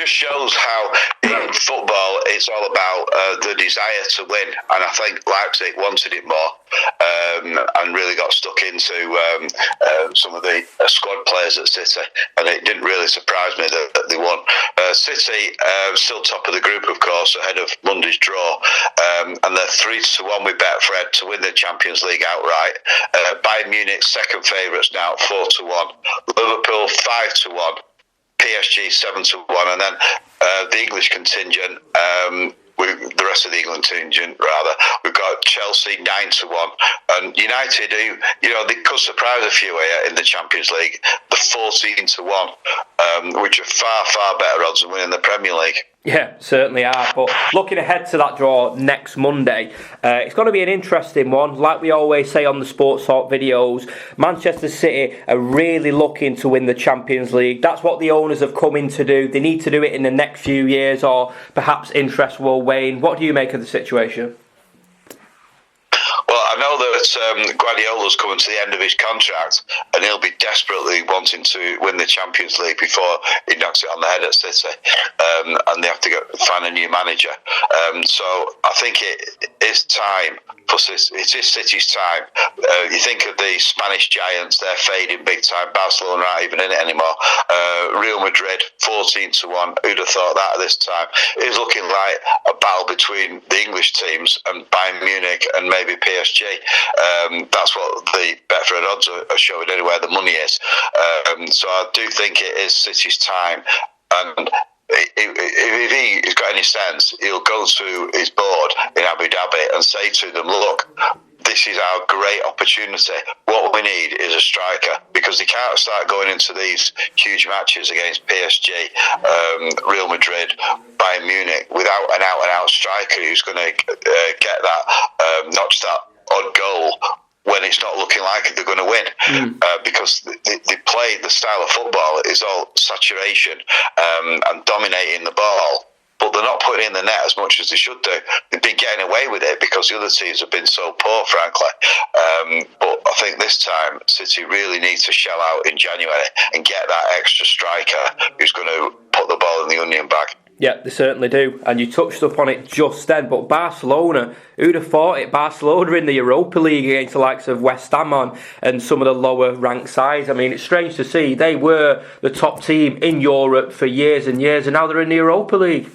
just shows how in football it's all about the desire to win, and I think Leipzig wanted it more, and really got stuck into some of the squad players at City, and it didn't really surprise me that they won. City still top of the group, of course, ahead of Monday's draw, and they're 3-1 with Betfred to win the Champions League outright. Bayern Munich second favourites now, 4-1. Liverpool 5-1. PSG 7-1, and then the English contingent. The rest of the England contingent, rather, we've got Chelsea 9-1, and United, who they could surprise a few here in the Champions League, the 14-1, which are far better odds than winning the Premier League. Yeah, certainly are. But looking ahead to that draw next Monday, it's going to be an interesting one. Like we always say on the Sports Talk videos, Manchester City are really looking to win the Champions League. That's what the owners have come in to do. They need to do it in the next few years, or perhaps interest will wane. What do you make of the situation? Well, I know that Guardiola's coming to the end of his contract, and he'll be desperately wanting to win the Champions League before he knocks it on the head at City, and they have to find a new manager. So I think it is time for City. It is City's time. You think of the Spanish giants; they're fading big time. Barcelona aren't even in it anymore. Real Madrid 14-1. Who'd have thought that at this time? It is looking like a battle between the English teams and Bayern Munich and maybe PSG. That's what the Betfred odds are showing anywhere the money is. So I do think it is City's time, and if he's got any sense, he'll go to his board in Abu Dhabi and say to them, look, this is our great opportunity. What we need is a striker, because they can't start going into these huge matches against PSG, Real Madrid, Bayern Munich without an out-and-out striker who's going to get that, notch that odd goal when it's not looking like they're going to win, because they play the style of football is all saturation and dominating the ball, but they're not putting in the net as much as they should do. They've been getting away with it because the other teams have been so poor, frankly. But I think this time City really need to shell out in January and get that extra striker who's going to put the ball in the onion bag. Yeah, they certainly do. And you touched upon it just then, but Barcelona, who'd have thought it? Barcelona in the Europa League against the likes of West Ham and some of the lower ranked sides. I mean, it's strange to see. They were the top team in Europe for years and years, and now they're in the Europa League.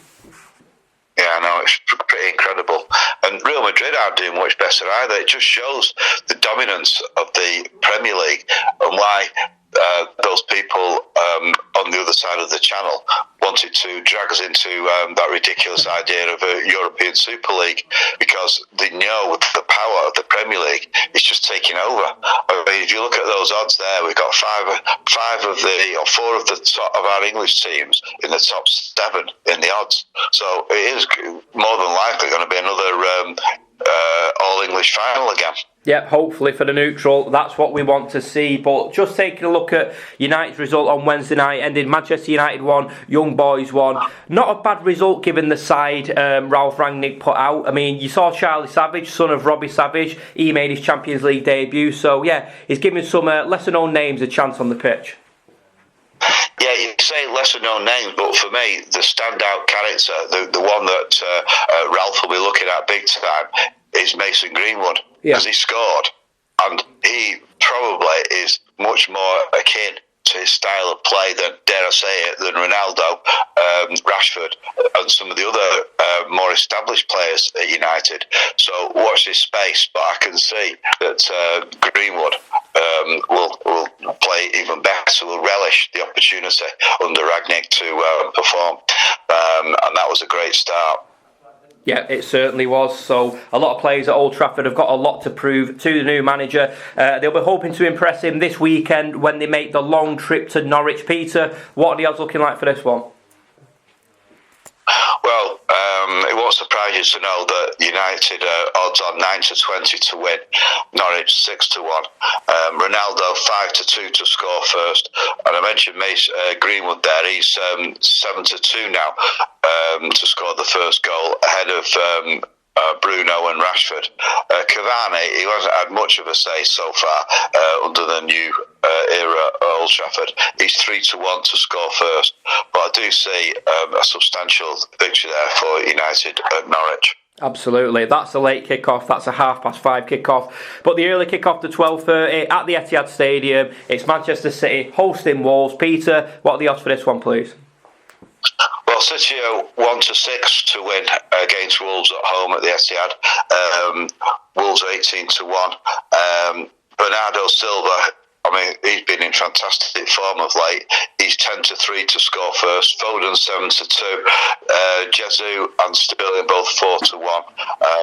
Yeah, I know, it's pretty incredible. And Real Madrid aren't doing much better either. It just shows the dominance of the Premier League and why those people on the other side of the channel wanted to drag us into that ridiculous idea of a European Super League, because they know with the power of the Premier League, it's just taking over. I mean, if you look at those odds there, we've got four of the top of our English teams in the top 7 in the odds. So it is more than likely going to be another all-English final again. Yeah, hopefully for the neutral. That's what we want to see. But just taking a look at United's result on Wednesday night, ended Manchester United 1, Young Boys 1. Not a bad result given the side Ralph Rangnick put out. I mean, you saw Charlie Savage, son of Robbie Savage. He made his Champions League debut. So, yeah, he's giving some lesser-known names a chance on the pitch. Yeah, you say lesser-known names, but for me, the standout character, the one that Ralph will be looking at big time, is Mason Greenwood, because he scored, and he probably is much more akin to his style of play than, dare I say it, than Ronaldo, Rashford, and some of the other more established players at United. So watch this space, but I can see that Greenwood will play even better, will relish the opportunity under Rangnick to perform, and that was a great start. Yeah, it certainly was. So a lot of players at Old Trafford have got a lot to prove to the new manager. They'll be hoping to impress him this weekend when they make the long trip to Norwich. Peter, what are the odds looking like for this one? Well, it won't surprise you to know that United odds on 9-20 to win, Norwich 6-1, Ronaldo 5-2 to score first, and I mentioned Greenwood there. He's 7-2 now to score the first goal, ahead of Bruno and Rashford. Cavani, he hasn't had much of a say so far under the new era at Old Trafford. He's 3-1 to score first, but I do see a substantial victory there for United at Norwich. Absolutely, that's a late kick-off, that's a 5:30 kick-off, but the early kick-off to 12:30 at the Etihad Stadium. It's Manchester City hosting Wolves. Peter, what are the odds for this one, please? Well, City are 1-6 to win against Wolves at home at the Etihad. Wolves 18-1. Bernardo Silva, I mean, he's been in fantastic form of late. He's 10-3 to score first. Foden 7-2. Jesus and Sterling both 4-1.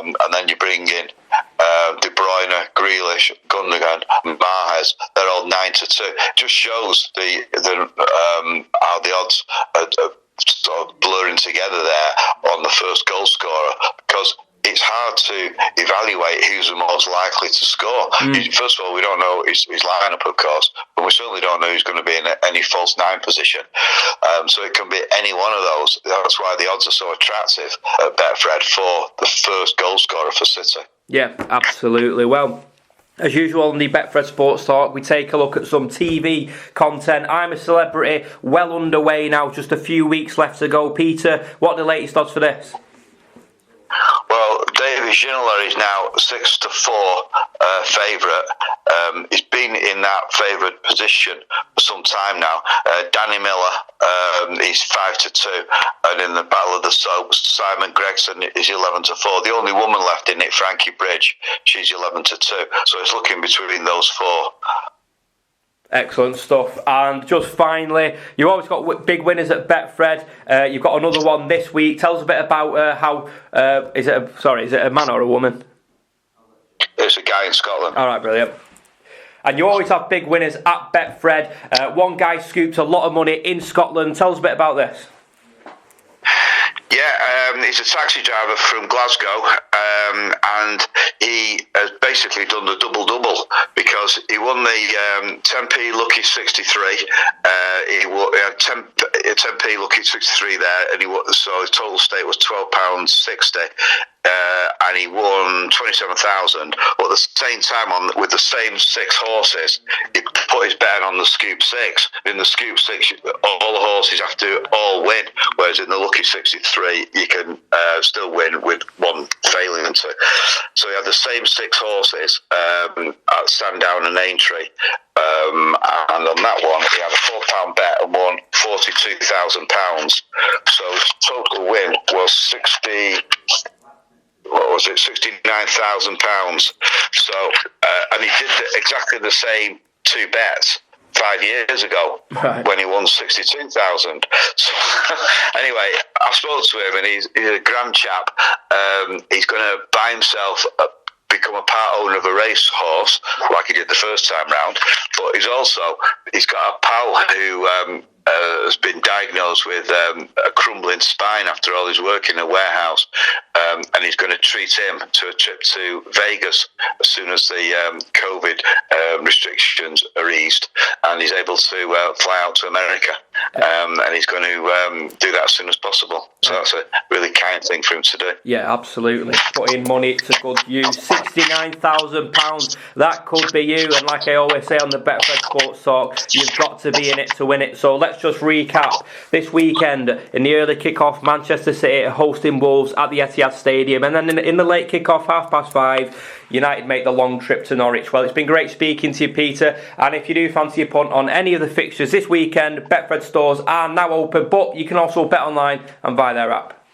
And then you bring in De Bruyne, Grealish, Gundogan, Mahrez. They're all 9-2. Just shows how the odds are sort of blurring together there on the first goal scorer, because it's hard to evaluate who's the most likely to score. First of all, we don't know his lineup, of course, but we certainly don't know who's going to be in any false nine position. So it can be any one of those. That's why the odds are so attractive at Betfred for the first goal scorer for City. Yeah, absolutely. Well, as usual on the Betfred Sports Talk, we take a look at some TV content. I'm a Celebrity, well underway now, just a few weeks left to go. Peter, what are the latest odds for this? Well, David Ginola is now 6-4 favourite. He's been in that favourite position for some time now. Danny Miller is 5-2, and in the Battle of the Soaps, Simon Gregson is 11-4. The only woman left in it, Frankie Bridge, she's 11-2. So it's looking between those four. Excellent stuff. And just finally, you always got big winners at Betfred. You've got another one this week. Tell us a bit about how. Is it a man or a woman? It's a guy in Scotland. All right, brilliant. And you always have big winners at Betfred. One guy scooped a lot of money in Scotland. Tell us a bit about this. Yeah, he's a taxi driver from Glasgow, and he has basically done the double-double because he won the 10p Lucky 63. He had 10p Lucky 63 there, and so his total stake was £12.60. And he won 27,000. But at the same time, with the same 6 horses, he put his bet on the Scoop 6. In the Scoop 6, all the horses have to all win, whereas in the Lucky 63, you can still win with one failing to. So he had the same 6 horses at Sandown and Aintree. And on that one, he had a £4 bet and won £42,000. So his total win was £69,000. So, and he did exactly the same 2 bets 5 years ago, right, when he won 62,000. So, anyway, I spoke to him, and he's a grand chap. He's going to buy himself become a part owner of a race horse like he did the first time round, but he's got a pal who has been diagnosed with a crumbling spine after all his work in a warehouse, and he's going to treat him to a trip to Vegas as soon as the COVID restrictions are eased, and he's able to fly out to America, and he's going to do that as soon as possible. So that's a really kind thing for him to do. Yeah, absolutely. Putting money to good use. £69,000. That could be you. And like I always say on the Betfred Sports Talk, you've got to be in it to win it. So let's just recap. This weekend, in the early kick-off, Manchester City are hosting Wolves at the Etihad Stadium. And then in the late kick-off, 5:30, United make the long trip to Norwich. Well, it's been great speaking to you, Peter. And if you do fancy a punt on any of the fixtures this weekend, Betfred stores are now open, but you can also bet online and buy their app.